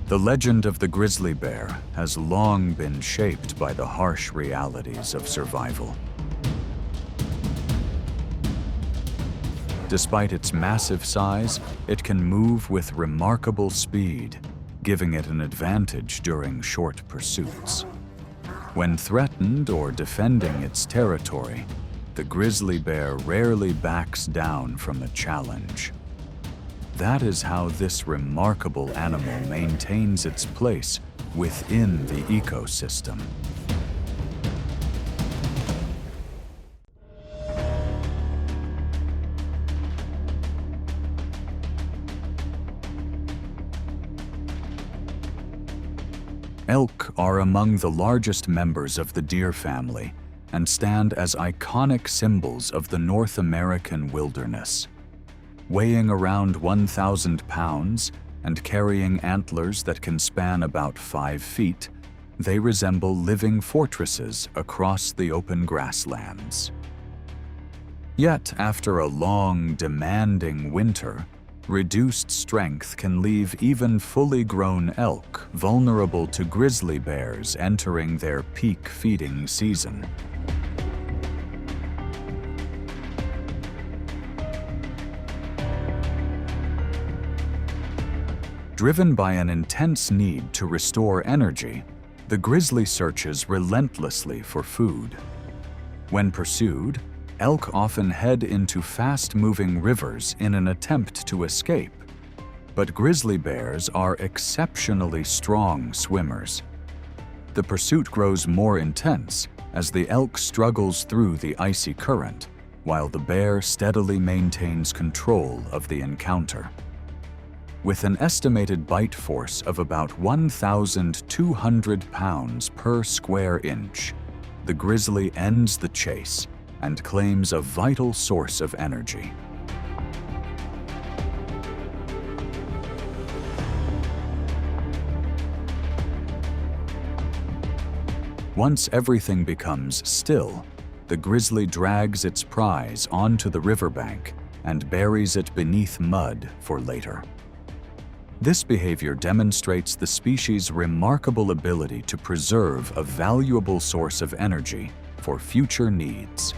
The legend of the grizzly bear has long been shaped by the harsh realities of survival. Despite its massive size, it can move with remarkable speed, giving it an advantage during short pursuits. When threatened or defending its territory, the grizzly bear rarely backs down from a challenge. That is how this remarkable animal maintains its place within the ecosystem. Elk are among the largest members of the deer family and stand as iconic symbols of the North American wilderness. Weighing around 1,000 pounds and carrying antlers that can span about 5 feet, they resemble living fortresses across the open grasslands. Yet, after a long, demanding winter, reduced strength can leave even fully grown elk vulnerable to grizzly bears entering their peak feeding season. Driven by an intense need to restore energy, the grizzly searches relentlessly for food. When pursued, elk often head into fast-moving rivers in an attempt to escape. But grizzly bears are exceptionally strong swimmers. The pursuit grows more intense as the elk struggles through the icy current, while the bear steadily maintains control of the encounter. With an estimated bite force of about 1,200 pounds per square inch, the grizzly ends the chase and claims a vital source of energy. Once everything becomes still, the grizzly drags its prize onto the riverbank and buries it beneath mud for later. This behavior demonstrates the species' remarkable ability to preserve a valuable source of energy for future needs.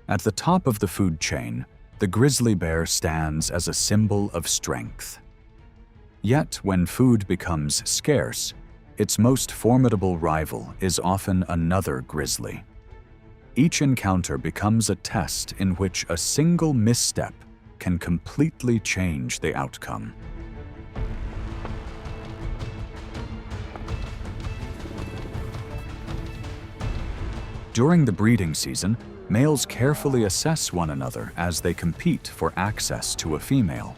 At the top of the food chain, the grizzly bear stands as a symbol of strength. Yet, when food becomes scarce, its most formidable rival is often another grizzly. Each encounter becomes a test in which a single misstep can completely change the outcome. During the breeding season, males carefully assess one another as they compete for access to a female.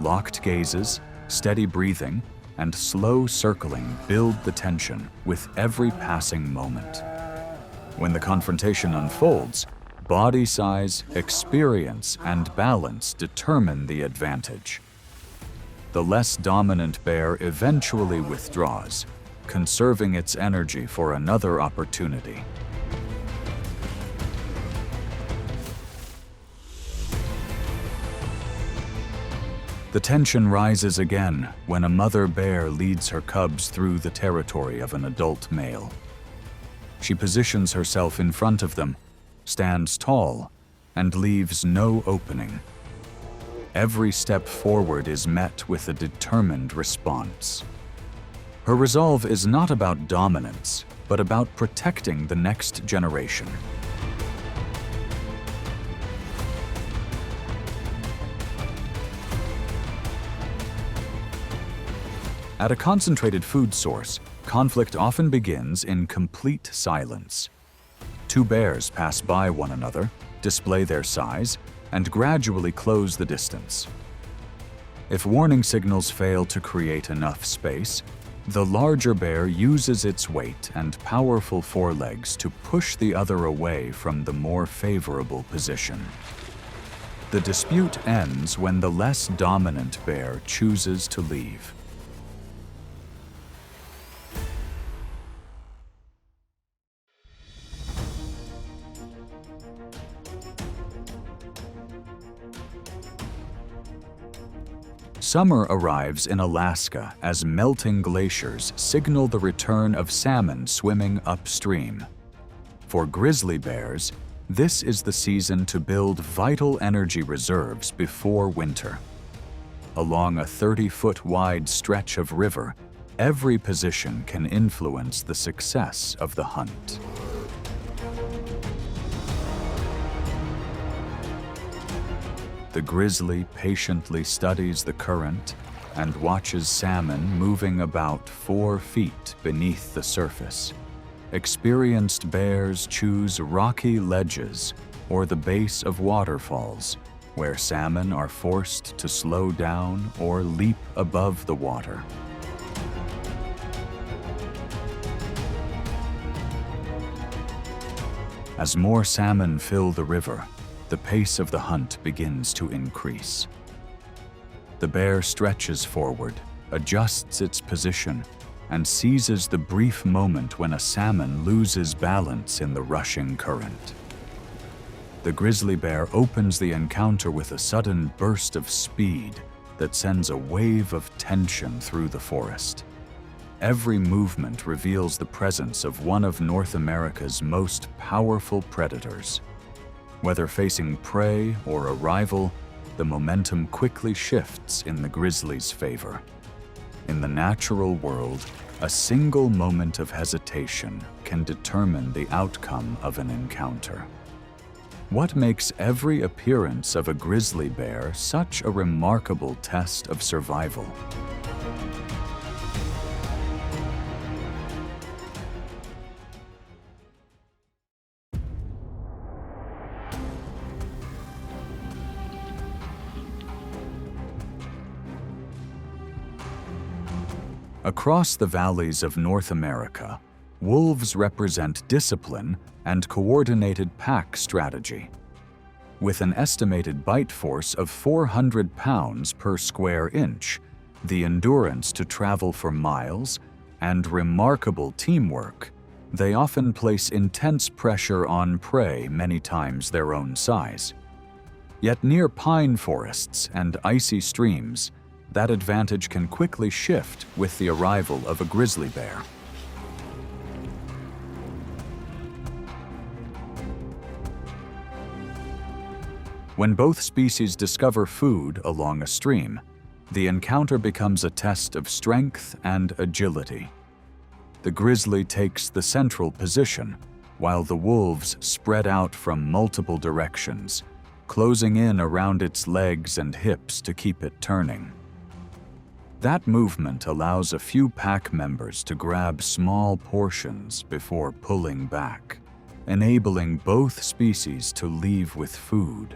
Locked gazes, steady breathing, and slow circling build the tension with every passing moment. When the confrontation unfolds, body size, experience, and balance determine the advantage. The less dominant bear eventually withdraws, conserving its energy for another opportunity. The tension rises again when a mother bear leads her cubs through the territory of an adult male. She positions herself in front of them, stands tall, and leaves no opening. Every step forward is met with a determined response. Her resolve is not about dominance, but about protecting the next generation. At a concentrated food source, conflict often begins in complete silence. Two bears pass by one another, display their size, and gradually close the distance. If warning signals fail to create enough space, the larger bear uses its weight and powerful forelegs to push the other away from the more favorable position. The dispute ends when the less dominant bear chooses to leave. Summer arrives in Alaska as melting glaciers signal the return of salmon swimming upstream. For grizzly bears, this is the season to build vital energy reserves before winter. Along a 30-foot wide stretch of river, every position can influence the success of the hunt. The grizzly patiently studies the current and watches salmon moving about 4 feet beneath the surface. Experienced bears choose rocky ledges or the base of waterfalls, where salmon are forced to slow down or leap above the water. As more salmon fill the river, the pace of the hunt begins to increase. The bear stretches forward, adjusts its position, and seizes the brief moment when a salmon loses balance in the rushing current. The grizzly bear opens the encounter with a sudden burst of speed that sends a wave of tension through the forest. Every movement reveals the presence of one of North America's most powerful predators. Whether facing prey or a rival, the momentum quickly shifts in the grizzly's favor. In the natural world, a single moment of hesitation can determine the outcome of an encounter. What makes every appearance of a grizzly bear such a remarkable test of survival? Across the valleys of North America, wolves represent discipline and coordinated pack strategy. With an estimated bite force of 400 pounds per square inch, the endurance to travel for miles, and remarkable teamwork, they often place intense pressure on prey many times their own size. Yet near pine forests and icy streams, that advantage can quickly shift with the arrival of a grizzly bear. When both species discover food along a stream, the encounter becomes a test of strength and agility. The grizzly takes the central position, while the wolves spread out from multiple directions, closing in around its legs and hips to keep it turning. That movement allows a few pack members to grab small portions before pulling back, enabling both species to leave with food.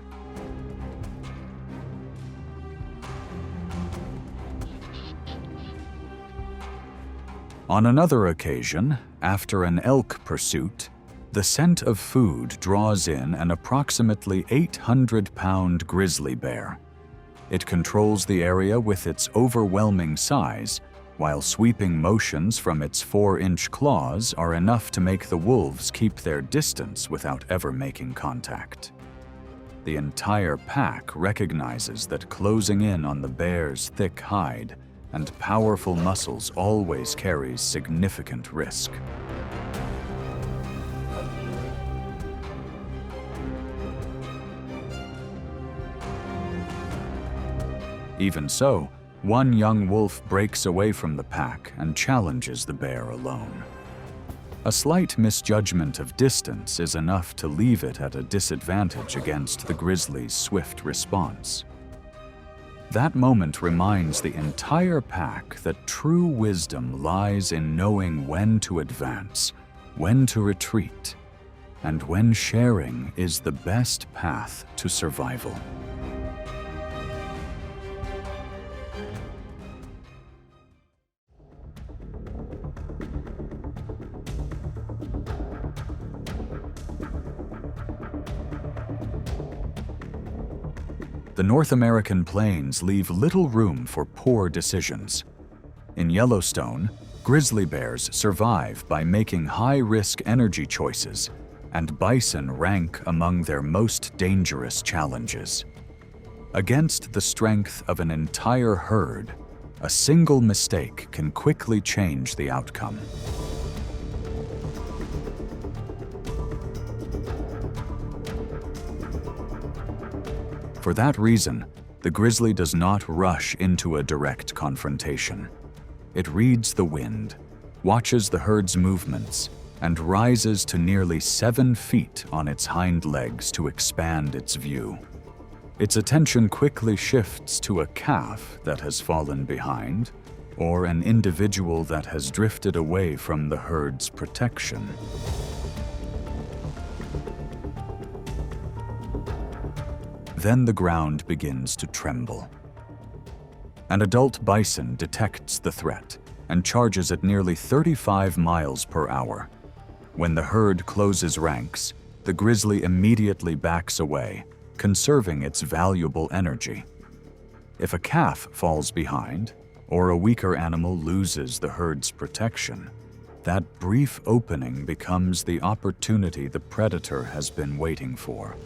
On another occasion, after an elk pursuit, the scent of food draws in an approximately 800-pound grizzly bear. It controls the area with its overwhelming size, while sweeping motions from its 4-inch claws are enough to make the wolves keep their distance without ever making contact. The entire pack recognizes that closing in on the bear's thick hide and powerful muscles always carries significant risk. Even so, one young wolf breaks away from the pack and challenges the bear alone. A slight misjudgment of distance is enough to leave it at a disadvantage against the grizzly's swift response. That moment reminds the entire pack that true wisdom lies in knowing when to advance, when to retreat, and when sharing is the best path to survival. The North American plains leave little room for poor decisions. In Yellowstone, grizzly bears survive by making high-risk energy choices, and bison rank among their most dangerous challenges. Against the strength of an entire herd, a single mistake can quickly change the outcome. For that reason, the grizzly does not rush into a direct confrontation. It reads the wind, watches the herd's movements, and rises to nearly 7 feet on its hind legs to expand its view. Its attention quickly shifts to a calf that has fallen behind, or an individual that has drifted away from the herd's protection. Then the ground begins to tremble. An adult bison detects the threat and charges at nearly 35 miles per hour. When the herd closes ranks, the grizzly immediately backs away, conserving its valuable energy. If a calf falls behind, or a weaker animal loses the herd's protection, that brief opening becomes the opportunity the predator has been waiting for.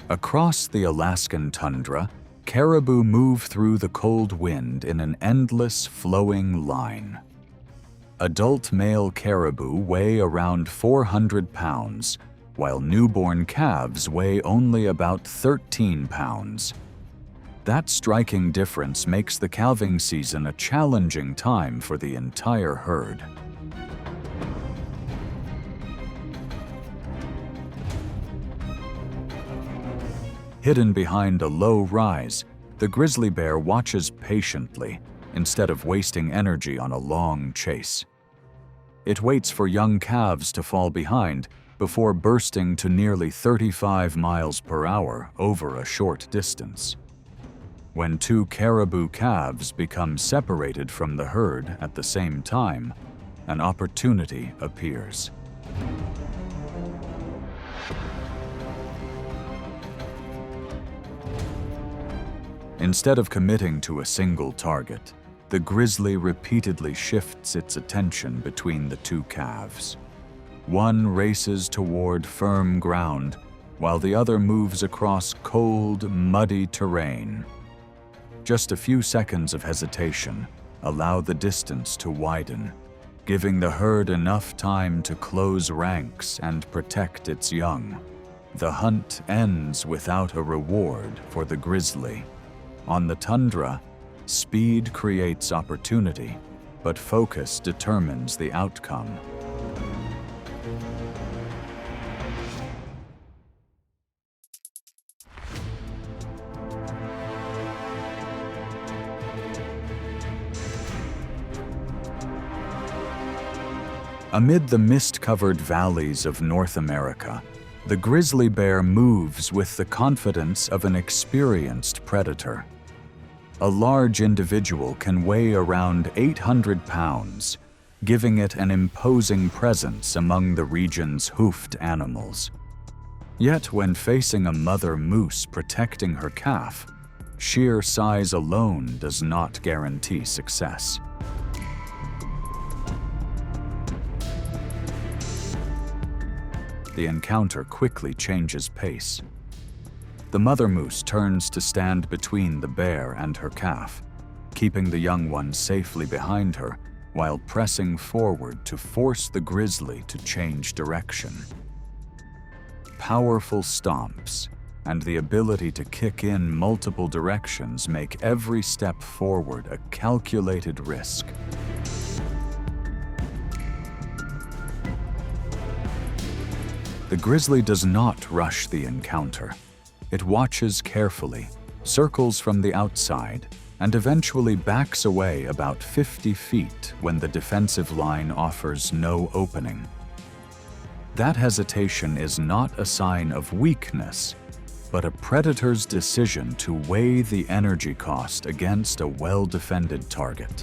Across the Alaskan tundra, caribou move through the cold wind in an endless, flowing line. Adult male caribou weigh around 400 pounds, while newborn calves weigh only about 13 pounds. That striking difference makes the calving season a challenging time for the entire herd. Hidden behind a low rise, the grizzly bear watches patiently instead of wasting energy on a long chase. It waits for young calves to fall behind before bursting to nearly 35 miles per hour over a short distance. When 2 caribou calves become separated from the herd at the same time, an opportunity appears. Instead of committing to a single target, the grizzly repeatedly shifts its attention between the 2 calves. One races toward firm ground, while the other moves across cold, muddy terrain. Just a few seconds of hesitation allow the distance to widen, giving the herd enough time to close ranks and protect its young. The hunt ends without a reward for the grizzly. On the tundra, speed creates opportunity, but focus determines the outcome. Amid the mist-covered valleys of North America, the grizzly bear moves with the confidence of an experienced predator. A large individual can weigh around 800 pounds, giving it an imposing presence among the region's hoofed animals. Yet when facing a mother moose protecting her calf, sheer size alone does not guarantee success. The encounter quickly changes pace. The mother moose turns to stand between the bear and her calf, keeping the young one safely behind her while pressing forward to force the grizzly to change direction. Powerful stomps and the ability to kick in multiple directions make every step forward a calculated risk. The grizzly does not rush the encounter. It watches carefully, circles from the outside, and eventually backs away about 50 feet when the defensive line offers no opening. That hesitation is not a sign of weakness, but a predator's decision to weigh the energy cost against a well-defended target.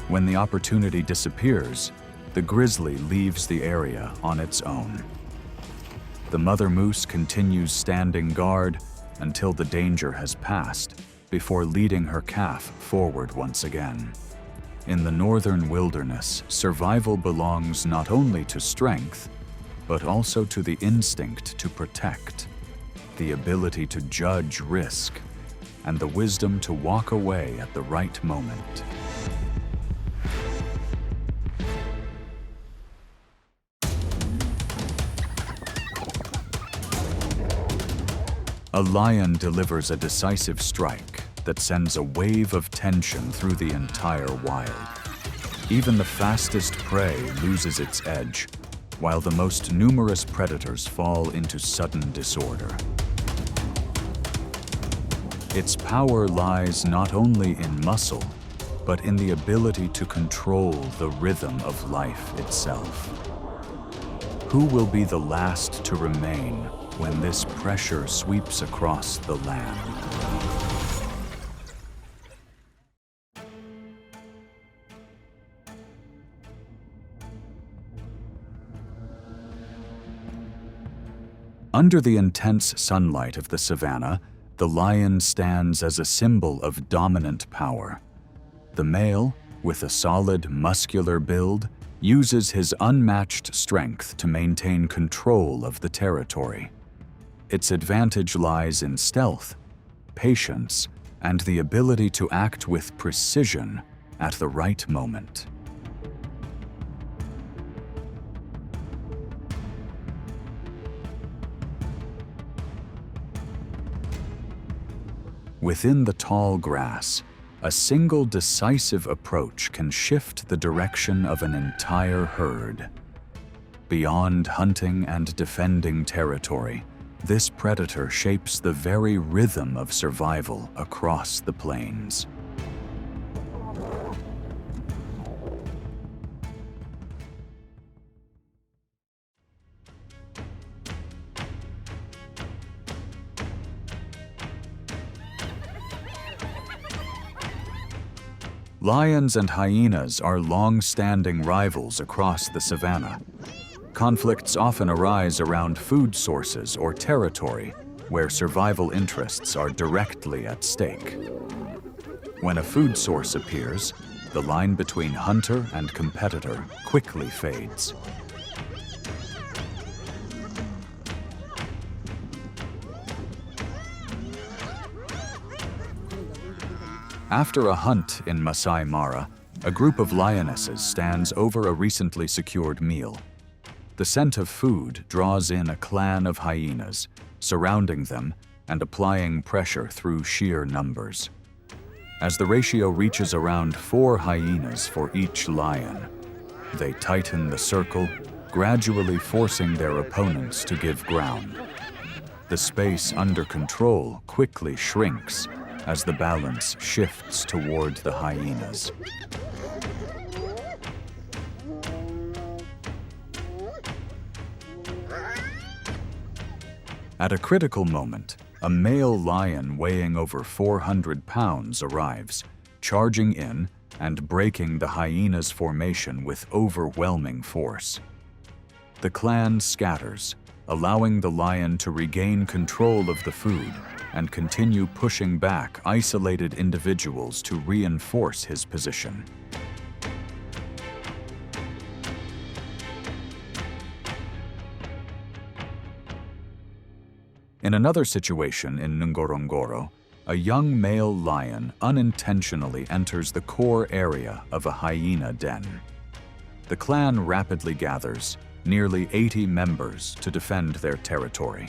When the opportunity disappears, the grizzly leaves the area on its own. The mother moose continues standing guard until the danger has passed, before leading her calf forward once again. In the northern wilderness, survival belongs not only to strength, but also to the instinct to protect, the ability to judge risk, and the wisdom to walk away at the right moment. A lion delivers a decisive strike that sends a wave of tension through the entire wild. Even the fastest prey loses its edge, while the most numerous predators fall into sudden disorder. Its power lies not only in muscle, but in the ability to control the rhythm of life itself. Who will be the last to remain when this pressure sweeps across the land? Under the intense sunlight of the savanna, the lion stands as a symbol of dominant power. The male, with a solid, muscular build, uses his unmatched strength to maintain control of the territory. Its advantage lies in stealth, patience, and the ability to act with precision at the right moment. Within the tall grass, a single decisive approach can shift the direction of an entire herd. Beyond hunting and defending territory, this predator shapes the very rhythm of survival across the plains. Lions and hyenas are long-standing rivals across the savanna. Conflicts often arise around food sources or territory where survival interests are directly at stake. When a food source appears, the line between hunter and competitor quickly fades. After a hunt in Masai Mara, a group of lionesses stands over a recently secured meal. The scent of food draws in a clan of hyenas, surrounding them and applying pressure through sheer numbers. As the ratio reaches around 4 hyenas for each lion, they tighten the circle, gradually forcing their opponents to give ground. The space under control quickly shrinks as the balance shifts toward the hyenas. At a critical moment, a male lion weighing over 400 pounds arrives, charging in and breaking the hyena's formation with overwhelming force. The clan scatters, allowing the lion to regain control of the food and continue pushing back isolated individuals to reinforce his position. In another situation in Ngorongoro, a young male lion unintentionally enters the core area of a hyena den. The clan rapidly gathers, nearly 80 members, to defend their territory.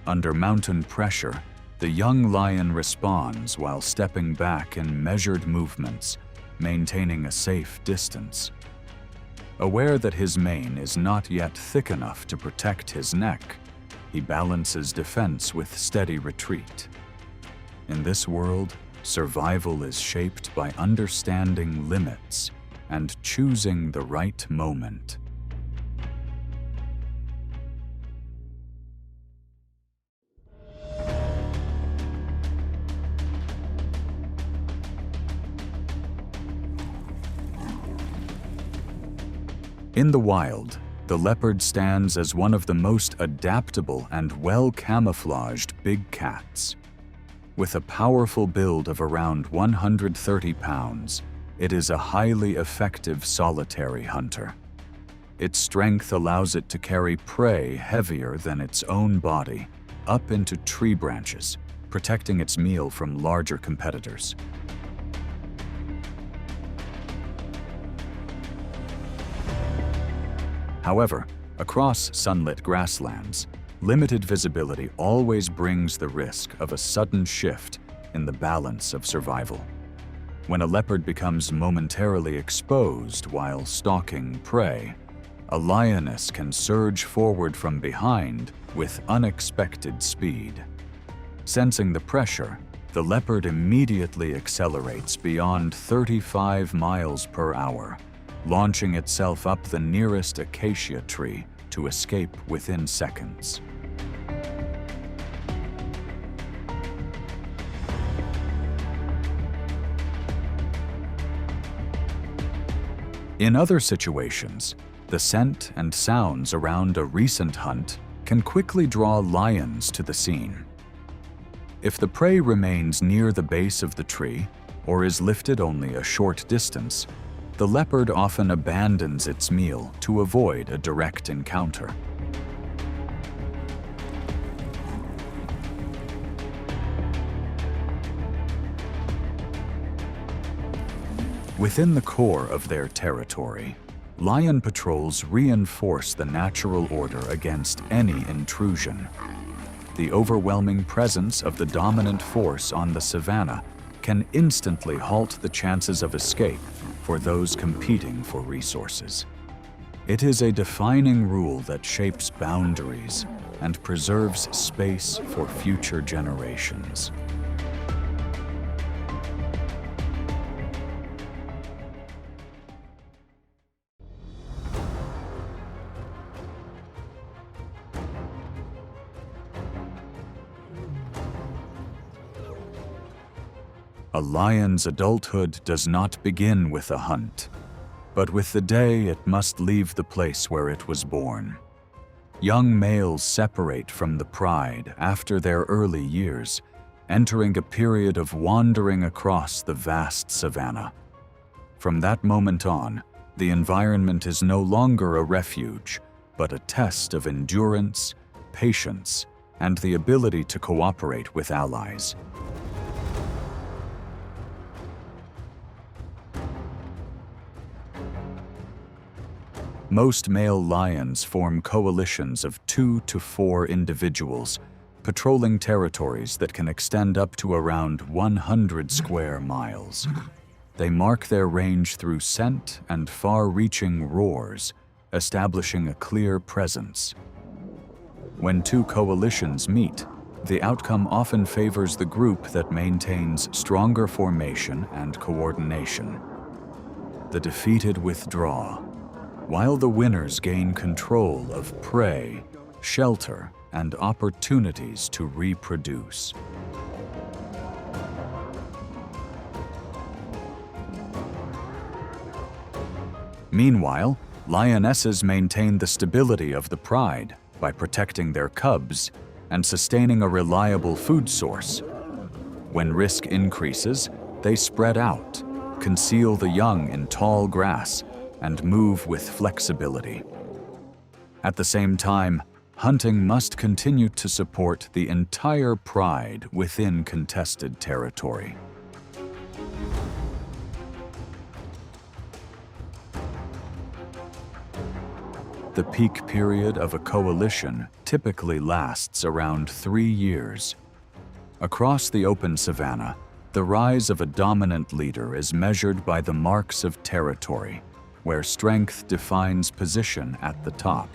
Under mountain pressure, the young lion responds while stepping back in measured movements, maintaining a safe distance. Aware that his mane is not yet thick enough to protect his neck, he balances defense with steady retreat. In this world, survival is shaped by understanding limits and choosing the right moment. In the wild, the leopard stands as one of the most adaptable and well-camouflaged big cats. With a powerful build of around 130 pounds, it is a highly effective solitary hunter. Its strength allows it to carry prey heavier than its own body up into tree branches, protecting its meal from larger competitors. However, across sunlit grasslands, limited visibility always brings the risk of a sudden shift in the balance of survival. When a leopard becomes momentarily exposed while stalking prey, a lioness can surge forward from behind with unexpected speed. Sensing the pressure, the leopard immediately accelerates beyond 35 miles per hour, launching itself up the nearest acacia tree to escape within seconds. In other situations, the scent and sounds around a recent hunt can quickly draw lions to the scene. If the prey remains near the base of the tree or is lifted only a short distance, the leopard often abandons its meal to avoid a direct encounter. Within the core of their territory, lion patrols reinforce the natural order against any intrusion. The overwhelming presence of the dominant force on the savanna can instantly halt the chances of escape for those competing for resources. It is a defining rule that shapes boundaries and preserves space for future generations. A lion's adulthood does not begin with a hunt, but with the day it must leave the place where it was born. Young males separate from the pride after their early years, entering a period of wandering across the vast savanna. From that moment on, the environment is no longer a refuge, but a test of endurance, patience, and the ability to cooperate with allies. Most male lions form coalitions of 2 to 4 individuals, patrolling territories that can extend up to around 100 square miles. They mark their range through scent and far-reaching roars, establishing a clear presence. When 2 coalitions meet, the outcome often favors the group that maintains stronger formation and coordination. The defeated withdraw, while the winners gain control of prey, shelter, and opportunities to reproduce. Meanwhile, lionesses maintain the stability of the pride by protecting their cubs and sustaining a reliable food source. When risk increases, they spread out, conceal the young in tall grass, and move with flexibility. At the same time, hunting must continue to support the entire pride within contested territory. The peak period of a coalition typically lasts around 3 years. Across the open savanna, the rise of a dominant leader is measured by the marks of territory, where strength defines position at the top.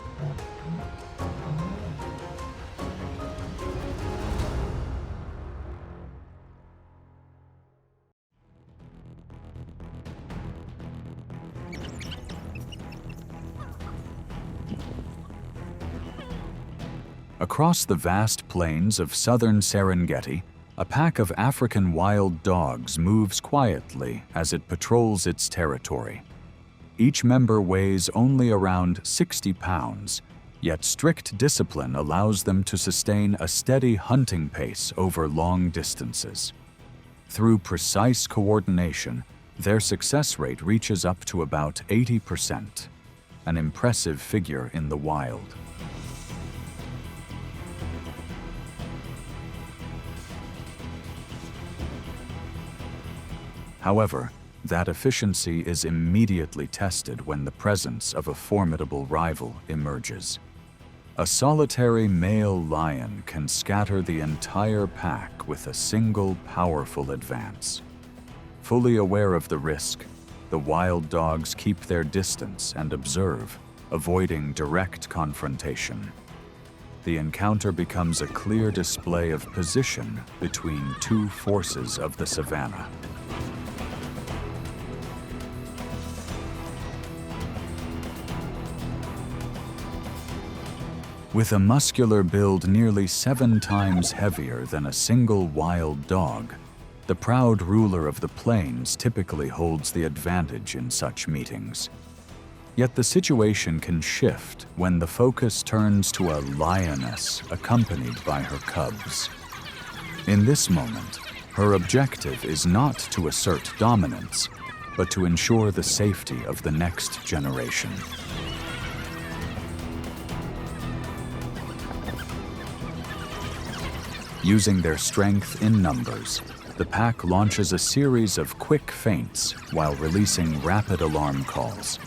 Across the vast plains of southern Serengeti, a pack of African wild dogs moves quietly as it patrols its territory. Each member weighs only around 60 pounds, yet strict discipline allows them to sustain a steady hunting pace over long distances. Through precise coordination, their success rate reaches up to about 80%, an impressive figure in the wild. However, that efficiency is immediately tested when the presence of a formidable rival emerges. A solitary male lion can scatter the entire pack with a single powerful advance. Fully aware of the risk, the wild dogs keep their distance and observe, avoiding direct confrontation. The encounter becomes a clear display of position between two forces of the savanna. With a muscular build nearly 7 times heavier than a single wild dog, the proud ruler of the plains typically holds the advantage in such meetings. Yet the situation can shift when the focus turns to a lioness accompanied by her cubs. In this moment, her objective is not to assert dominance, but to ensure the safety of the next generation. Using their strength in numbers, the pack launches a series of quick feints while releasing rapid alarm calls.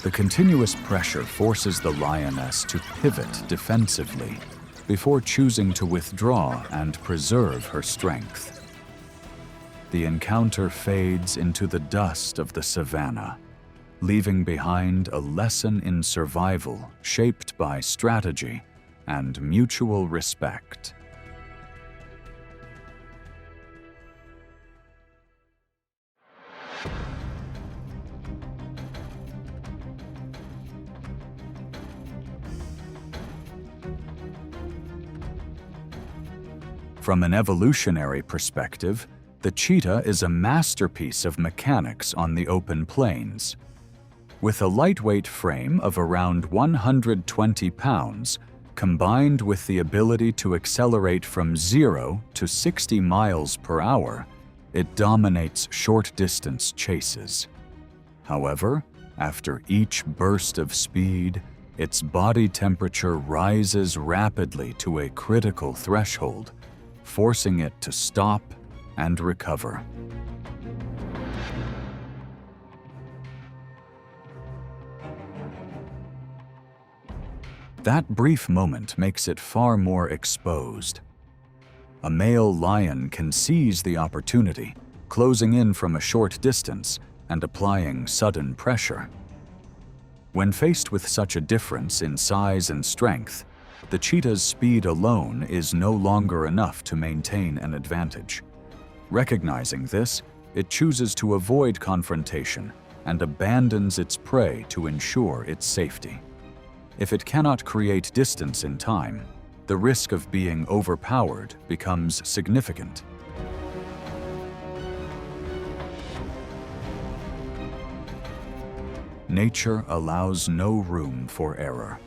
The continuous pressure forces the lioness to pivot defensively before choosing to withdraw and preserve her strength. The encounter fades into the dust of the savanna, leaving behind a lesson in survival shaped by strategy and mutual respect. From an evolutionary perspective, the cheetah is a masterpiece of mechanics on the open plains. With a lightweight frame of around 120 pounds, combined with the ability to accelerate from 0 to 60 miles per hour, it dominates short-distance chases. However, after each burst of speed, its body temperature rises rapidly to a critical threshold, forcing it to stop and recover. That brief moment makes it far more exposed. A male lion can seize the opportunity, closing in from a short distance and applying sudden pressure. When faced with such a difference in size and strength, the cheetah's speed alone is no longer enough to maintain an advantage. Recognizing this, it chooses to avoid confrontation and abandons its prey to ensure its safety. If it cannot create distance in time, the risk of being overpowered becomes significant. Nature allows no room for error.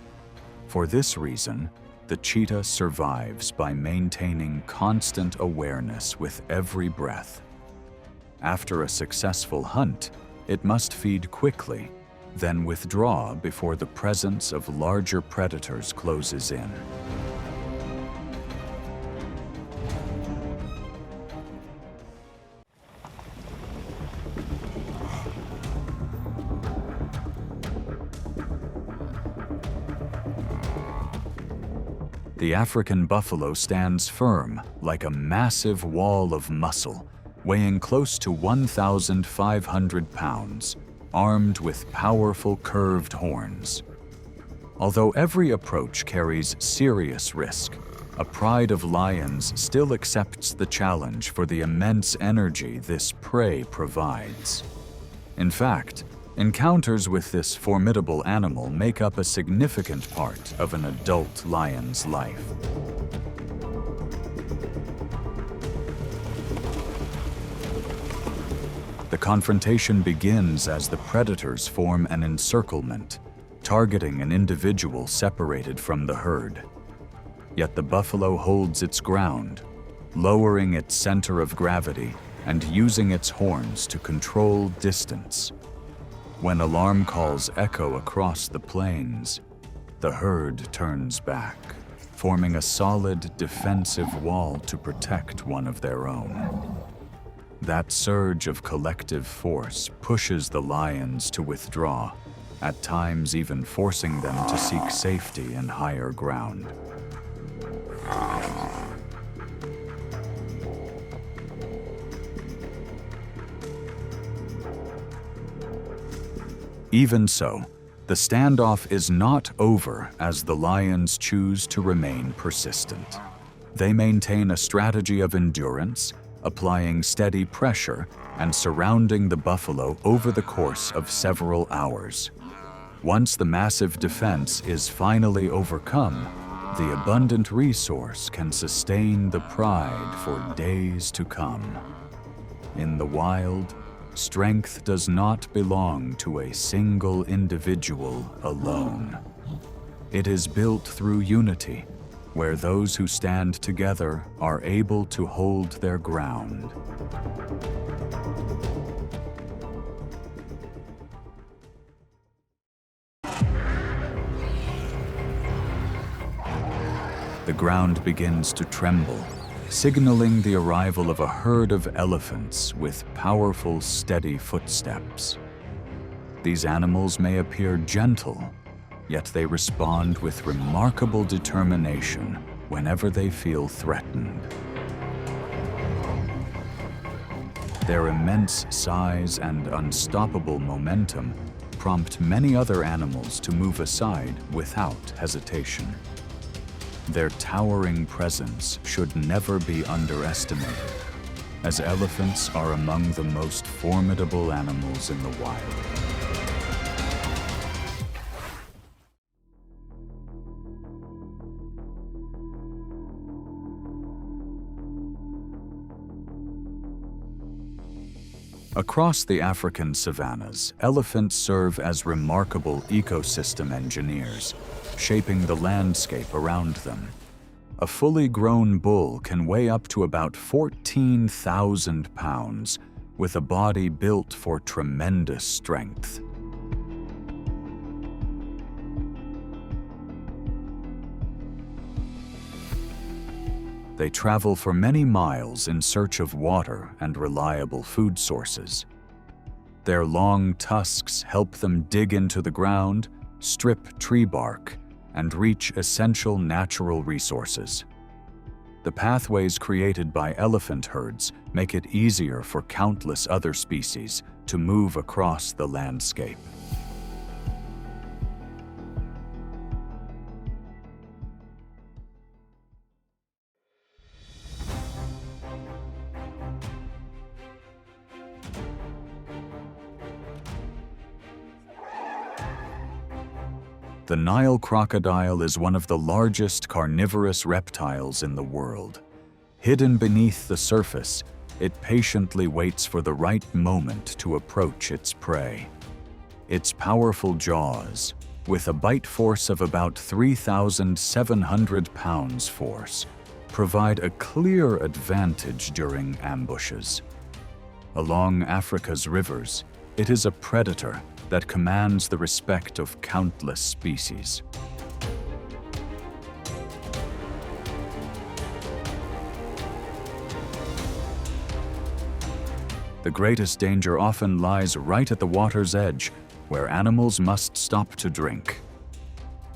For this reason, the cheetah survives by maintaining constant awareness with every breath. After a successful hunt, it must feed quickly, then withdraw before the presence of larger predators closes in. The African buffalo stands firm like a massive wall of muscle, weighing close to 1,500 pounds, armed with powerful curved horns. Although every approach carries serious risk, a pride of lions still accepts the challenge for the immense energy this prey provides. In fact, encounters with this formidable animal make up a significant part of an adult lion's life. The confrontation begins as the predators form an encirclement, targeting an individual separated from the herd. Yet the buffalo holds its ground, lowering its center of gravity and using its horns to control distance. When alarm calls echo across the plains, the herd turns back, forming a solid defensive wall to protect one of their own. That surge of collective force pushes the lions to withdraw, at times even forcing them to seek safety in higher ground. Even so, the standoff is not over as the lions choose to remain persistent. They maintain a strategy of endurance, applying steady pressure and surrounding the buffalo over the course of several hours. Once the massive defense is finally overcome, the abundant resource can sustain the pride for days to come. In the wild, strength does not belong to a single individual alone. It is built through unity, where those who stand together are able to hold their ground. The ground begins to tremble, signaling the arrival of a herd of elephants with powerful, steady footsteps. These animals may appear gentle, yet they respond with remarkable determination whenever they feel threatened. Their immense size and unstoppable momentum prompt many other animals to move aside without hesitation. Their towering presence should never be underestimated, as elephants are among the most formidable animals in the wild. Across the African savannas, elephants serve as remarkable ecosystem engineers, shaping the landscape around them. A fully grown bull can weigh up to about 14,000 pounds, with a body built for tremendous strength. They travel for many miles in search of water and reliable food sources. Their long tusks help them dig into the ground, strip tree bark, and reach essential natural resources. The pathways created by elephant herds make it easier for countless other species to move across the landscape. The Nile crocodile is one of the largest carnivorous reptiles in the world. Hidden beneath the surface, it patiently waits for the right moment to approach its prey. Its powerful jaws, with a bite force of about 3,700 pounds force, provide a clear advantage during ambushes. Along Africa's rivers, it is a predator that commands the respect of countless species. The greatest danger often lies right at the water's edge, where animals must stop to drink.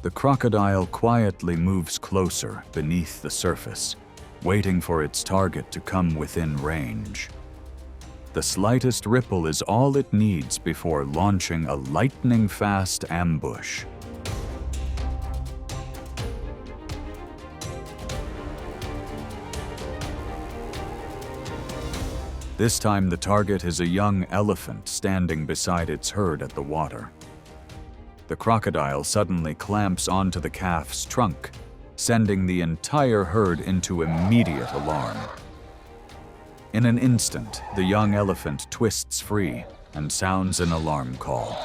The crocodile quietly moves closer beneath the surface, waiting for its target to come within range. The slightest ripple is all it needs before launching a lightning-fast ambush. This time the target is a young elephant standing beside its herd at the water. The crocodile suddenly clamps onto the calf's trunk, sending the entire herd into immediate alarm. In an instant, the young elephant twists free and sounds an alarm call.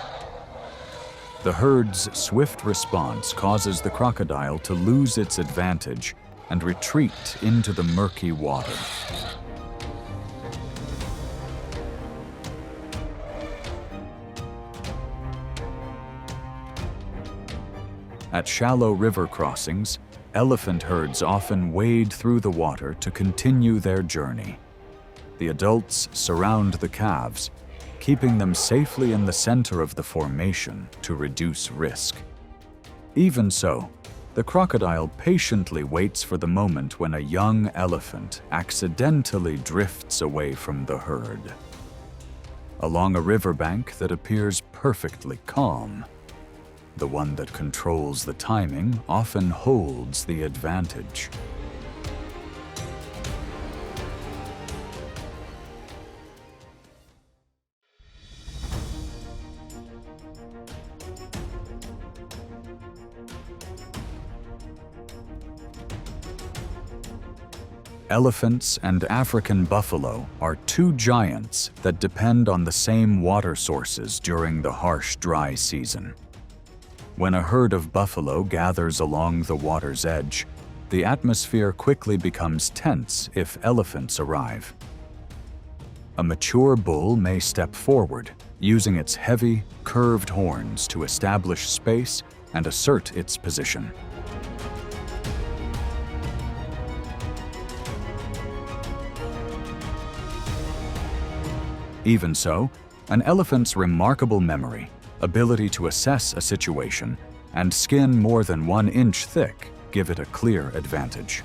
The herd's swift response causes the crocodile to lose its advantage and retreat into the murky water. At shallow river crossings, elephant herds often wade through the water to continue their journey. The adults surround the calves, keeping them safely in the center of the formation to reduce risk. Even so, the crocodile patiently waits for the moment when a young elephant accidentally drifts away from the herd. Along a riverbank that appears perfectly calm, the one that controls the timing often holds the advantage. Elephants and African buffalo are two giants that depend on the same water sources during the harsh, dry season. When a herd of buffalo gathers along the water's edge, the atmosphere quickly becomes tense if elephants arrive. A mature bull may step forward, using its heavy, curved horns to establish space and assert its position. Even so, an elephant's remarkable memory, ability to assess a situation, and skin more than 1 inch thick give it a clear advantage.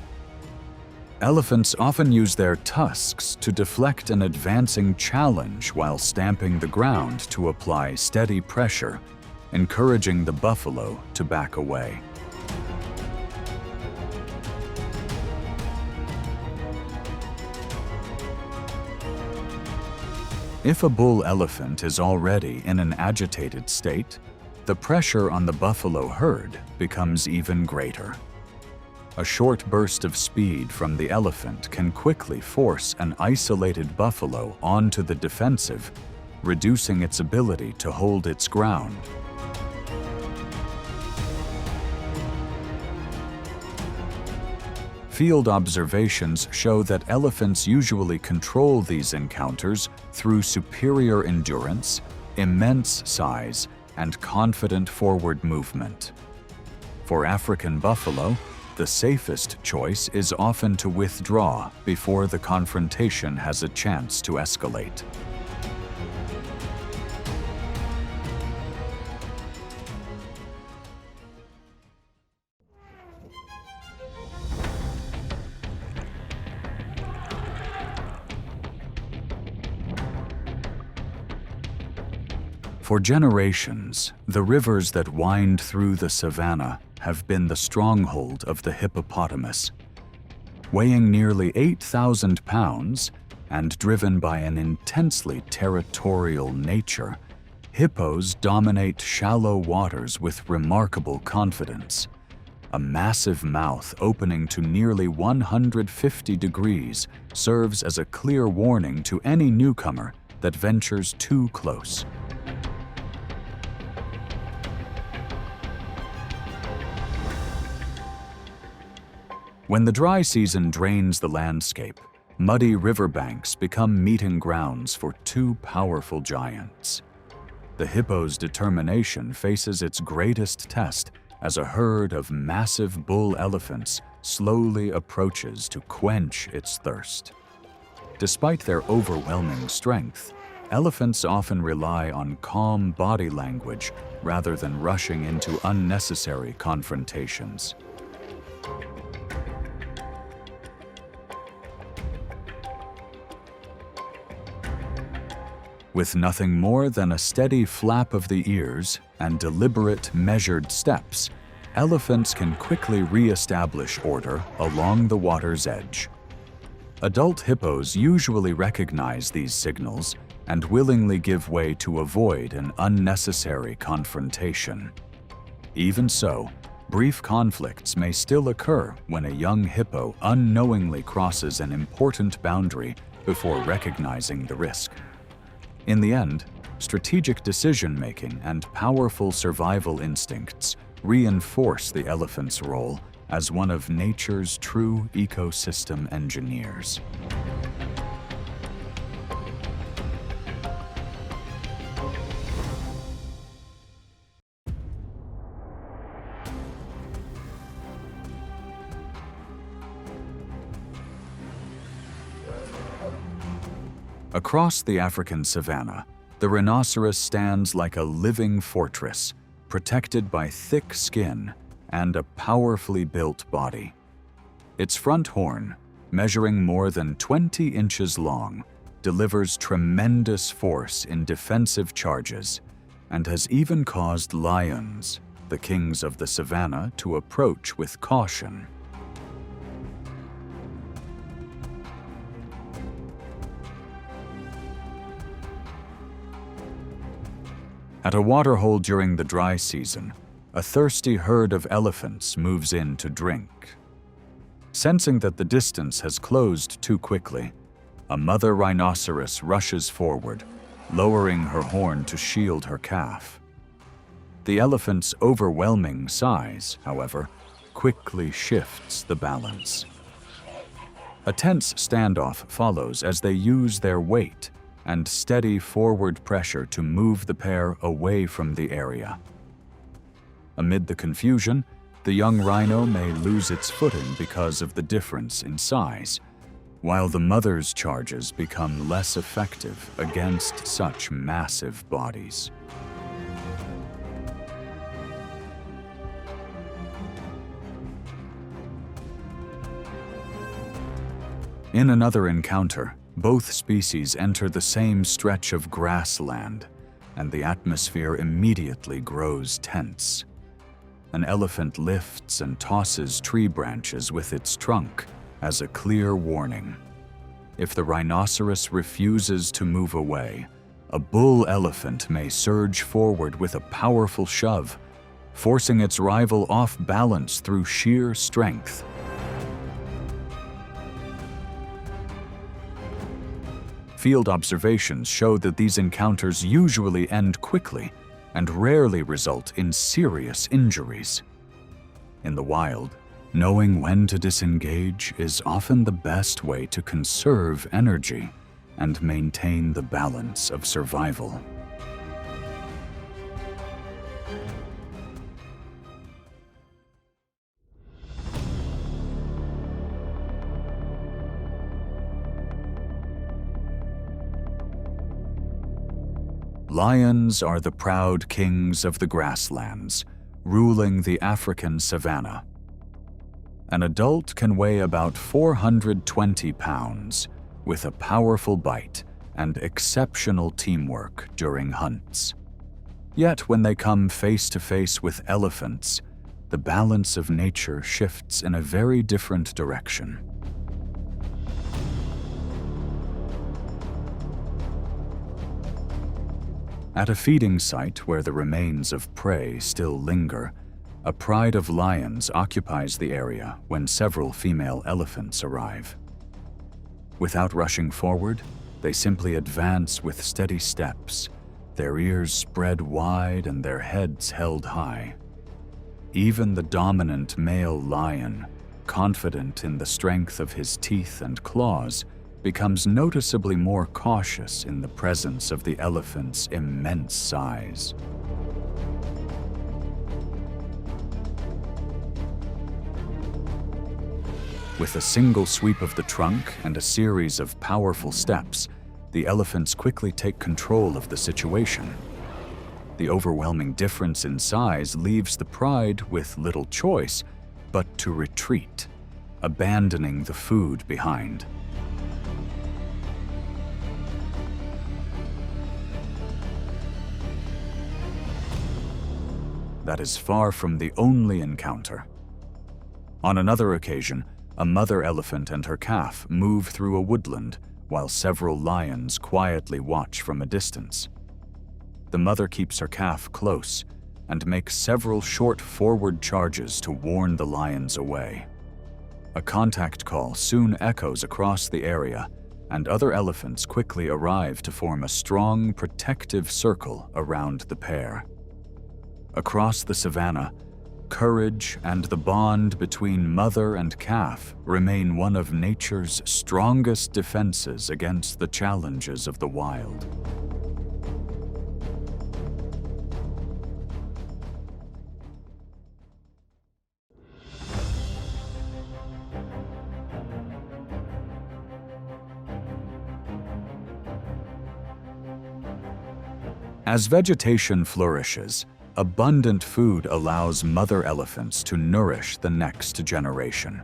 Elephants often use their tusks to deflect an advancing challenge while stamping the ground to apply steady pressure, encouraging the buffalo to back away. If a bull elephant is already in an agitated state, the pressure on the buffalo herd becomes even greater. A short burst of speed from the elephant can quickly force an isolated buffalo onto the defensive, reducing its ability to hold its ground. Field observations show that elephants usually control these encounters through superior endurance, immense size, and confident forward movement. For African buffalo, the safest choice is often to withdraw before the confrontation has a chance to escalate. For generations, the rivers that wind through the savanna have been the stronghold of the hippopotamus. Weighing nearly 8,000 pounds and driven by an intensely territorial nature, hippos dominate shallow waters with remarkable confidence. A massive mouth opening to nearly 150 degrees serves as a clear warning to any newcomer that ventures too close. When the dry season drains the landscape, muddy riverbanks become meeting grounds for two powerful giants. The hippo's determination faces its greatest test as a herd of massive bull elephants slowly approaches to quench its thirst. Despite their overwhelming strength, elephants often rely on calm body language rather than rushing into unnecessary confrontations. With nothing more than a steady flap of the ears and deliberate, measured steps, elephants can quickly re-establish order along the water's edge. Adult hippos usually recognize these signals and willingly give way to avoid an unnecessary confrontation. Even so, brief conflicts may still occur when a young hippo unknowingly crosses an important boundary before recognizing the risk. In the end, strategic decision-making and powerful survival instincts reinforce the elephant's role as one of nature's true ecosystem engineers. Across the African savanna, the rhinoceros stands like a living fortress, protected by thick skin and a powerfully built body. Its front horn, measuring more than 20 inches long, delivers tremendous force in defensive charges and has even caused lions, the kings of the savanna, to approach with caution. At a waterhole during the dry season, a thirsty herd of elephants moves in to drink. Sensing that the distance has closed too quickly, a mother rhinoceros rushes forward, lowering her horn to shield her calf. The elephant's overwhelming size, however, quickly shifts the balance. A tense standoff follows as they use their weight and steady forward pressure to move the pair away from the area. Amid the confusion, the young rhino may lose its footing because of the difference in size, while the mother's charges become less effective against such massive bodies. In another encounter, both species enter the same stretch of grassland, and the atmosphere immediately grows tense. An elephant lifts and tosses tree branches with its trunk as a clear warning. If the rhinoceros refuses to move away, a bull elephant may surge forward with a powerful shove, forcing its rival off balance through sheer strength. Field observations show that these encounters usually end quickly and rarely result in serious injuries. In the wild, knowing when to disengage is often the best way to conserve energy and maintain the balance of survival. Lions are the proud kings of the grasslands, ruling the African savanna. An adult can weigh about 420 pounds, with a powerful bite and exceptional teamwork during hunts. Yet when they come face to face with elephants, the balance of nature shifts in a very different direction. At a feeding site where the remains of prey still linger, a pride of lions occupies the area when several female elephants arrive. Without rushing forward, they simply advance with steady steps, their ears spread wide and their heads held high. Even the dominant male lion, confident in the strength of his teeth and claws, becomes noticeably more cautious in the presence of the elephant's immense size. With a single sweep of the trunk and a series of powerful steps, the elephants quickly take control of the situation. The overwhelming difference in size leaves the pride with little choice but to retreat, abandoning the food behind. That is far from the only encounter. On another occasion, a mother elephant and her calf move through a woodland while several lions quietly watch from a distance. The mother keeps her calf close and makes several short forward charges to warn the lions away. A contact call soon echoes across the area, and other elephants quickly arrive to form a strong, protective circle around the pair. Across the savanna, courage and the bond between mother and calf remain one of nature's strongest defenses against the challenges of the wild. As vegetation flourishes, abundant food allows mother elephants to nourish the next generation.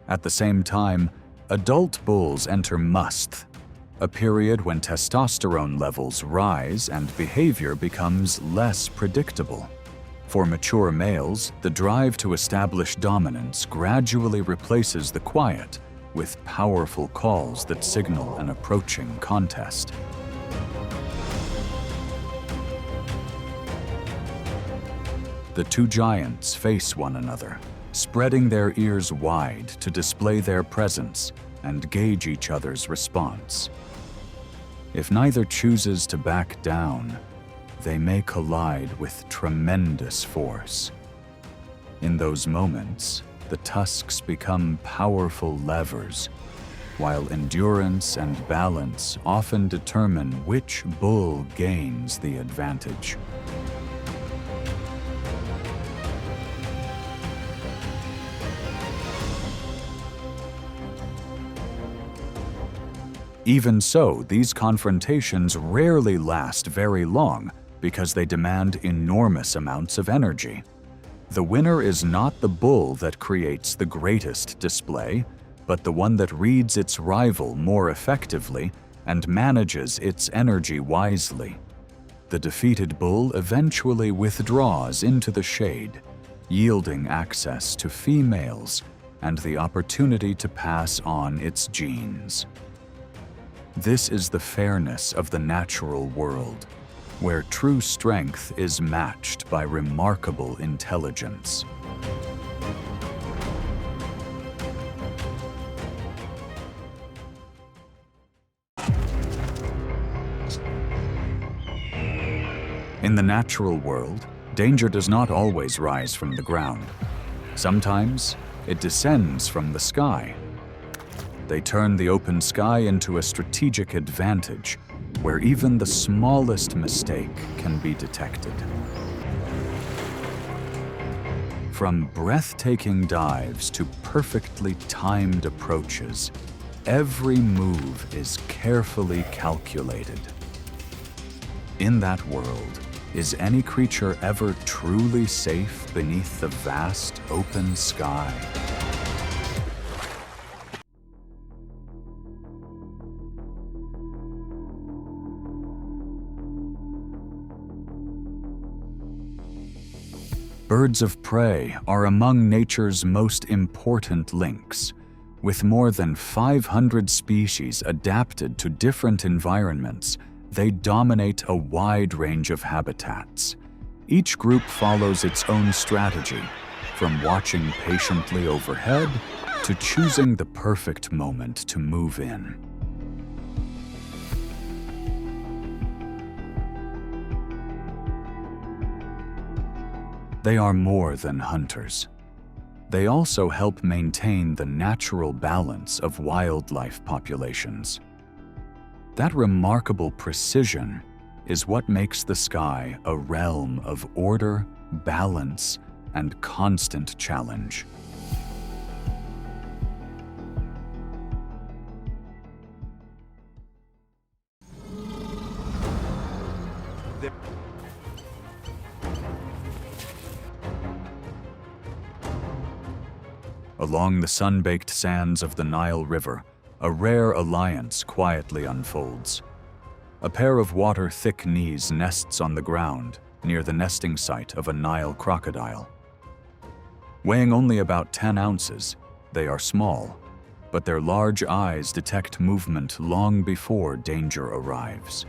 At the same time, adult bulls enter musth, a period when testosterone levels rise and behavior becomes less predictable. For mature males, the drive to establish dominance gradually replaces the quiet with powerful calls that signal an approaching contest. The two giants face one another, spreading their ears wide to display their presence and gauge each other's response. If neither chooses to back down, they may collide with tremendous force. In those moments, the tusks become powerful levers, while endurance and balance often determine which bull gains the advantage. Even so, these confrontations rarely last very long because they demand enormous amounts of energy. The winner is not the bull that creates the greatest display, but the one that reads its rival more effectively and manages its energy wisely. The defeated bull eventually withdraws into the shade, yielding access to females and the opportunity to pass on its genes. This is the fairness of the natural world, where true strength is matched by remarkable intelligence. In the natural world, danger does not always rise from the ground. Sometimes it descends from the sky. They turn the open sky into a strategic advantage, where even the smallest mistake can be detected. From breathtaking dives to perfectly timed approaches, every move is carefully calculated. In that world, is any creature ever truly safe beneath the vast open sky? Birds of prey are among nature's most important links. With more than 500 species adapted to different environments, they dominate a wide range of habitats. Each group follows its own strategy, from watching patiently overhead to choosing the perfect moment to move in. They are more than hunters. They also help maintain the natural balance of wildlife populations. That remarkable precision is what makes the sky a realm of order, balance, and constant challenge. Along the sun-baked sands of the Nile River, a rare alliance quietly unfolds. A pair of water-thick knees nests on the ground near the nesting site of a Nile crocodile. Weighing only about 10 ounces, they are small, but their large eyes detect movement long before danger arrives.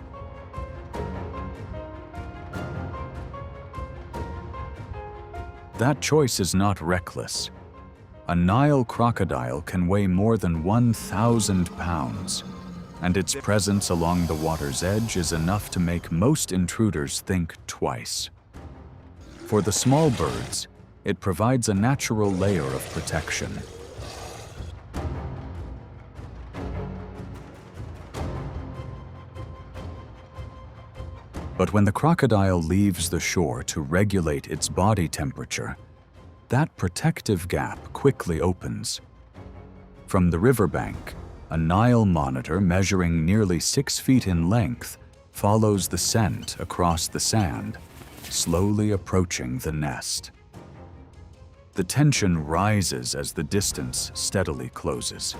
That choice is not reckless. A Nile crocodile can weigh more than 1,000 pounds. and its presence along the water's edge is enough to make most intruders think twice. For the small birds, it provides a natural layer of protection. But when the crocodile leaves the shore to regulate its body temperature, that protective gap quickly opens. From the riverbank, a Nile monitor measuring nearly 6 feet in length follows the scent across the sand, slowly approaching the nest. The tension rises as the distance steadily closes.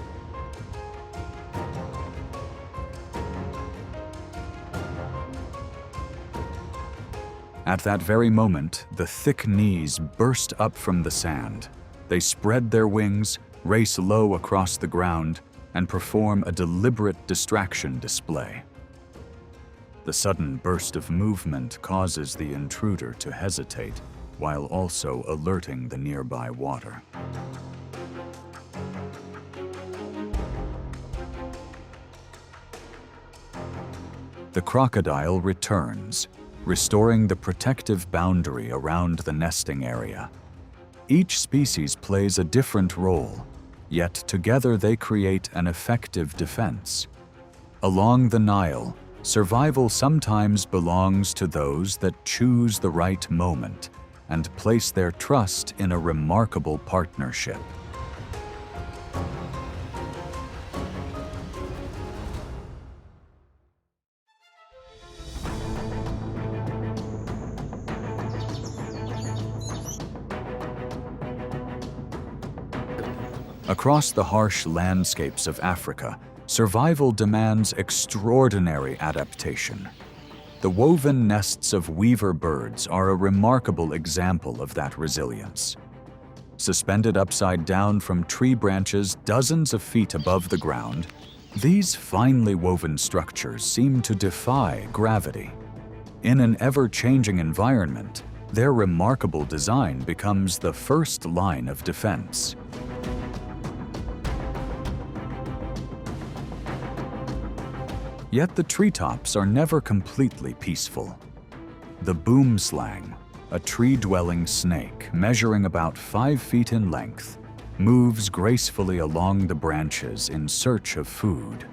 At that very moment, the thick knees burst up from the sand. They spread their wings, race low across the ground, and perform a deliberate distraction display. The sudden burst of movement causes the intruder to hesitate, while also alerting the nearby water. The crocodile returns, restoring the protective boundary around the nesting area. Each species plays a different role, yet together they create an effective defense. Along the Nile, survival sometimes belongs to those that choose the right moment and place their trust in a remarkable partnership. Across the harsh landscapes of Africa, survival demands extraordinary adaptation. The woven nests of weaver birds are a remarkable example of that resilience. Suspended upside down from tree branches dozens of feet above the ground, these finely woven structures seem to defy gravity. In an ever-changing environment, their remarkable design becomes the first line of defense. Yet the treetops are never completely peaceful. The boomslang, a tree-dwelling snake measuring about 5 feet in length, moves gracefully along the branches in search of food.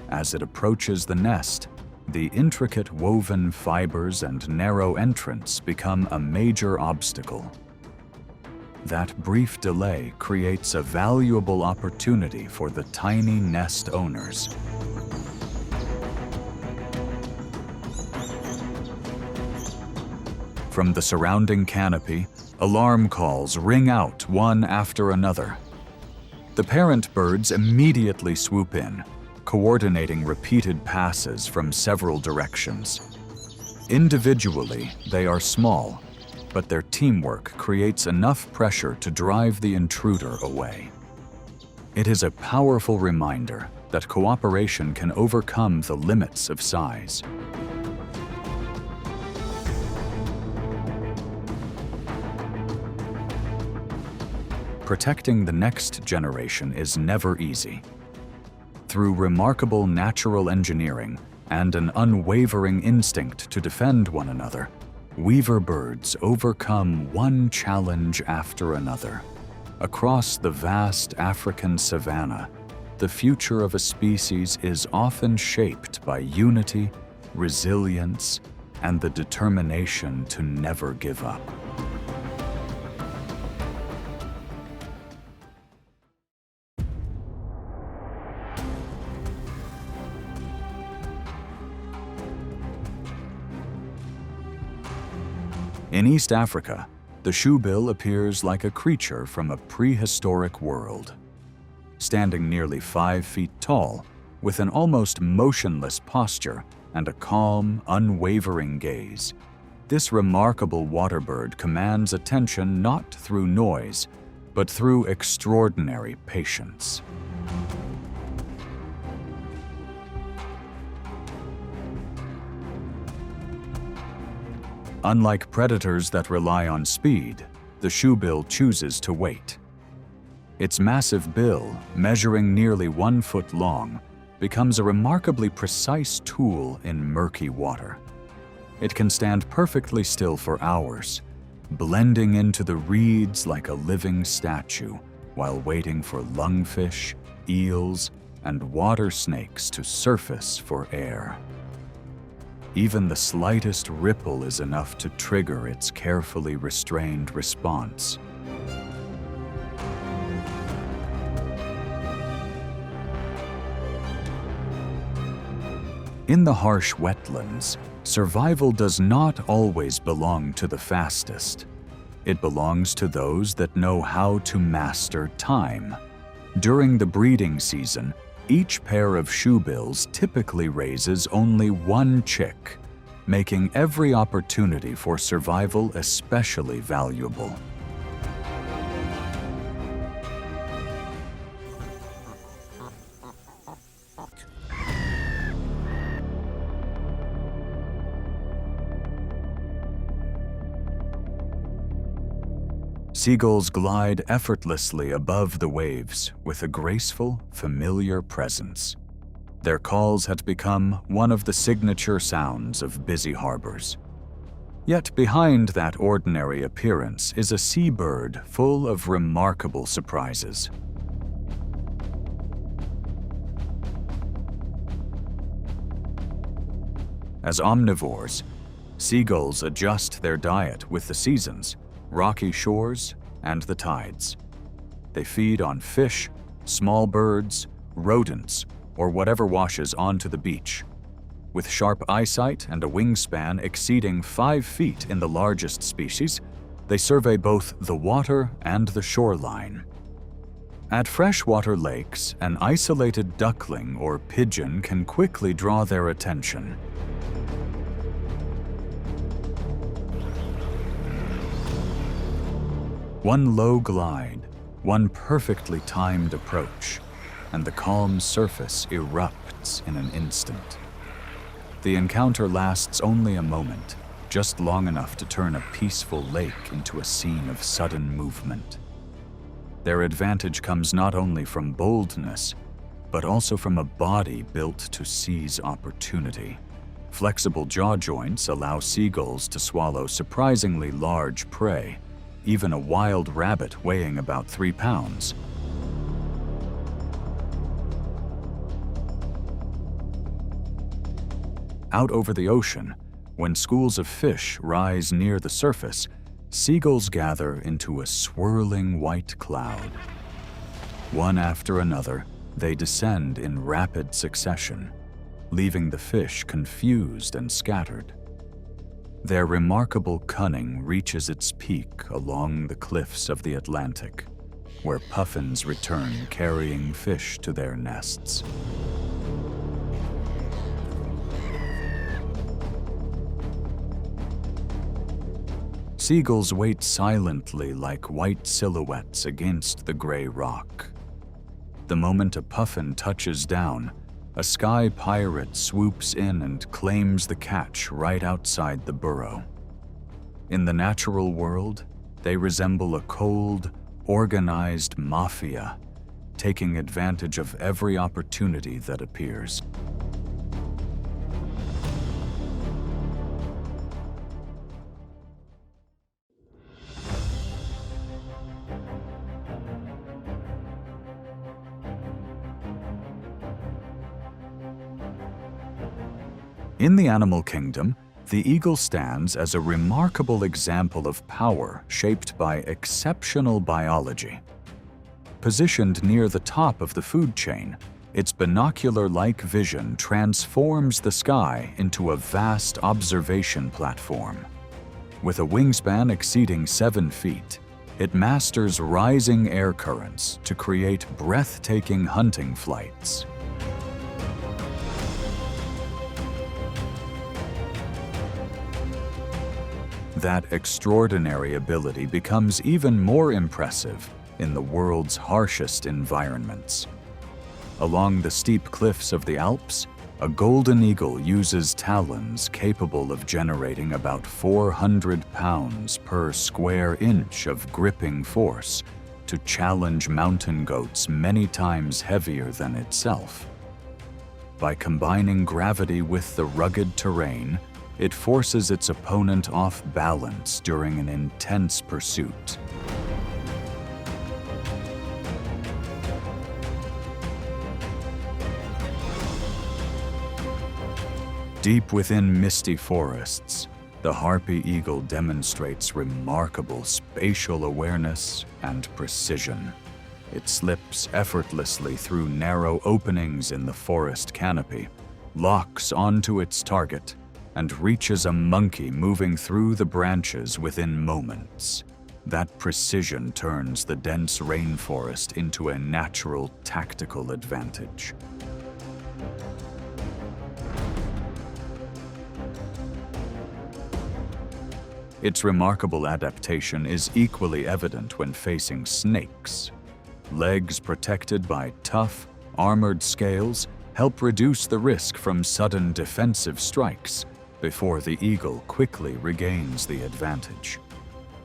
As it approaches the nest, the intricate woven fibers and narrow entrance become a major obstacle. That brief delay creates a valuable opportunity for the tiny nest owners. From the surrounding canopy, alarm calls ring out one after another. The parent birds immediately swoop in, coordinating repeated passes from several directions. Individually, they are small, but their teamwork creates enough pressure to drive the intruder away. It is a powerful reminder that cooperation can overcome the limits of size. Protecting the next generation is never easy. Through remarkable natural engineering and an unwavering instinct to defend one another, weaver birds overcome one challenge after another. Across the vast African savanna, the future of a species is often shaped by unity, resilience, and the determination to never give up. In East Africa, the shoebill appears like a creature from a prehistoric world. Standing nearly 5 feet tall, with an almost motionless posture and a calm, unwavering gaze, this remarkable water bird commands attention not through noise, but through extraordinary patience. Unlike predators that rely on speed, the shoebill chooses to wait. Its massive bill, measuring nearly 1 foot long, becomes a remarkably precise tool in murky water. It can stand perfectly still for hours, blending into the reeds like a living statue while waiting for lungfish, eels, and water snakes to surface for air. Even the slightest ripple is enough to trigger its carefully restrained response. In the harsh wetlands, survival does not always belong to the fastest. It belongs to those that know how to master time. During the breeding season, each pair of shoebills typically raises only one chick, making every opportunity for survival especially valuable. Seagulls glide effortlessly above the waves with a graceful, familiar presence. Their calls had become one of the signature sounds of busy harbors. Yet behind that ordinary appearance is a seabird full of remarkable surprises. As omnivores, seagulls adjust their diet with the seasons, rocky shores, and the tides. They feed on fish, small birds, rodents, or whatever washes onto the beach. With sharp eyesight and a wingspan exceeding 5 feet in the largest species, they survey both the water and the shoreline. At freshwater lakes, an isolated duckling or pigeon can quickly draw their attention. One low glide, one perfectly timed approach, and the calm surface erupts in an instant. The encounter lasts only a moment, just long enough to turn a peaceful lake into a scene of sudden movement. Their advantage comes not only from boldness, but also from a body built to seize opportunity. Flexible jaw joints allow seagulls to swallow surprisingly large prey, even a wild rabbit weighing about 3 pounds. Out over the ocean, when schools of fish rise near the surface, seagulls gather into a swirling white cloud. One after another, they descend in rapid succession, leaving the fish confused and scattered. Their remarkable cunning reaches its peak along the cliffs of the Atlantic, where puffins return carrying fish to their nests. Seagulls wait silently like white silhouettes against the gray rock. The moment a puffin touches down, a sky pirate swoops in and claims the catch right outside the burrow. In the natural world, they resemble a cold, organized mafia, taking advantage of every opportunity that appears. In the animal kingdom, the eagle stands as a remarkable example of power shaped by exceptional biology. Positioned near the top of the food chain, its binocular-like vision transforms the sky into a vast observation platform. With a wingspan exceeding 7 feet, it masters rising air currents to create breathtaking hunting flights. That extraordinary ability becomes even more impressive in the world's harshest environments. Along the steep cliffs of the Alps, a golden eagle uses talons capable of generating about 400 pounds per square inch of gripping force to challenge mountain goats many times heavier than itself. By combining gravity with the rugged terrain, it forces its opponent off balance during an intense pursuit. Deep within misty forests, the harpy eagle demonstrates remarkable spatial awareness and precision. It slips effortlessly through narrow openings in the forest canopy, locks onto its target, and reaches a monkey moving through the branches within moments. That precision turns the dense rainforest into a natural tactical advantage. Its remarkable adaptation is equally evident when facing snakes. Legs protected by tough, armored scales help reduce the risk from sudden defensive strikes before the eagle quickly regains the advantage.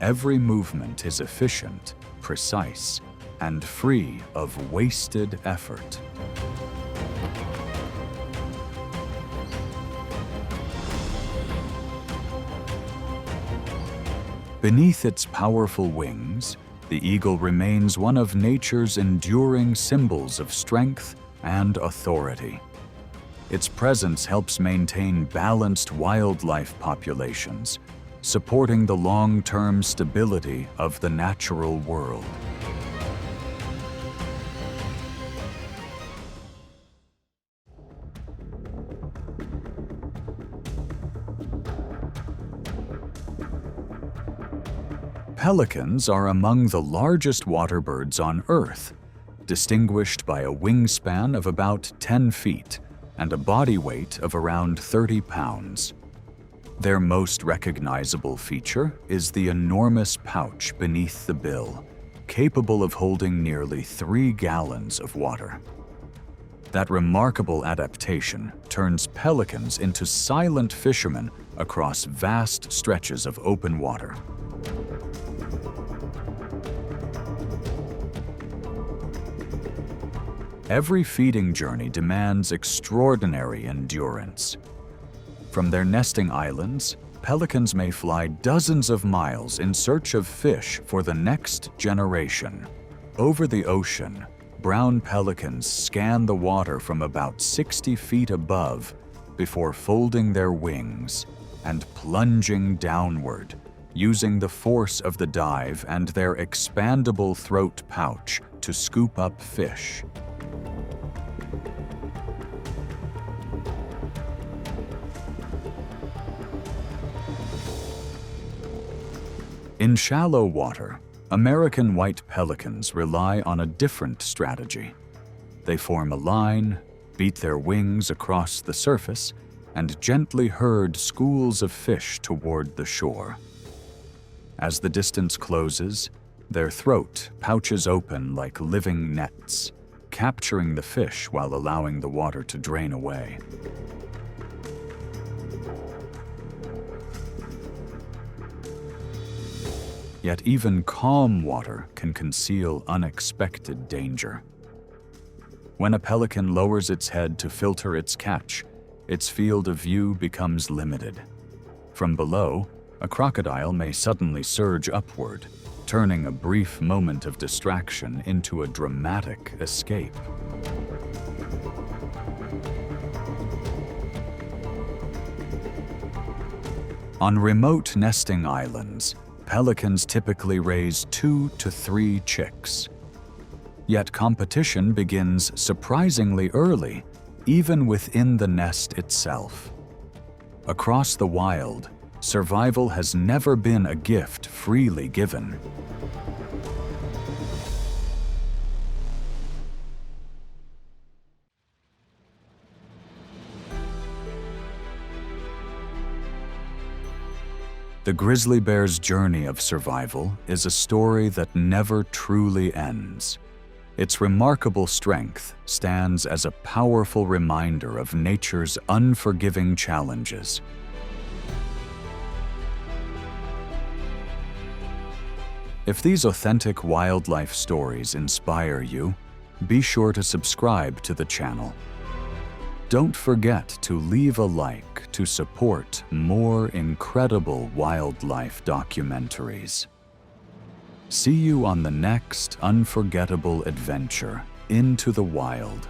Every movement is efficient, precise, and free of wasted effort. Beneath its powerful wings, the eagle remains one of nature's enduring symbols of strength and authority. Its presence helps maintain balanced wildlife populations, supporting the long-term stability of the natural world. Pelicans are among the largest water birds on Earth, distinguished by a wingspan of about 10 feet and a body weight of around 30 pounds. Their most recognizable feature is the enormous pouch beneath the bill, capable of holding nearly 3 gallons of water. That remarkable adaptation turns pelicans into silent fishermen across vast stretches of open water. Every feeding journey demands extraordinary endurance. From their nesting islands, pelicans may fly dozens of miles in search of fish for the next generation. Over the ocean, brown pelicans scan the water from about 60 feet above before folding their wings and plunging downward, using the force of the dive and their expandable throat pouch to scoop up fish. In shallow water, American white pelicans rely on a different strategy. They form a line, beat their wings across the surface, and gently herd schools of fish toward the shore. As the distance closes, their throat pouches open like living nets, capturing the fish while allowing the water to drain away. Yet even calm water can conceal unexpected danger. When a pelican lowers its head to filter its catch, its field of view becomes limited. From below, a crocodile may suddenly surge upward, turning a brief moment of distraction into a dramatic escape. On remote nesting islands, pelicans typically raise 2 to 3 chicks. Yet competition begins surprisingly early, even within the nest itself. Across the wild, survival has never been a gift freely given. The grizzly bear's journey of survival is a story that never truly ends. Its remarkable strength stands as a powerful reminder of nature's unforgiving challenges. If these authentic wildlife stories inspire you, be sure to subscribe to the channel. Don't forget to leave a like to support more incredible wildlife documentaries. See you on the next unforgettable adventure into the wild.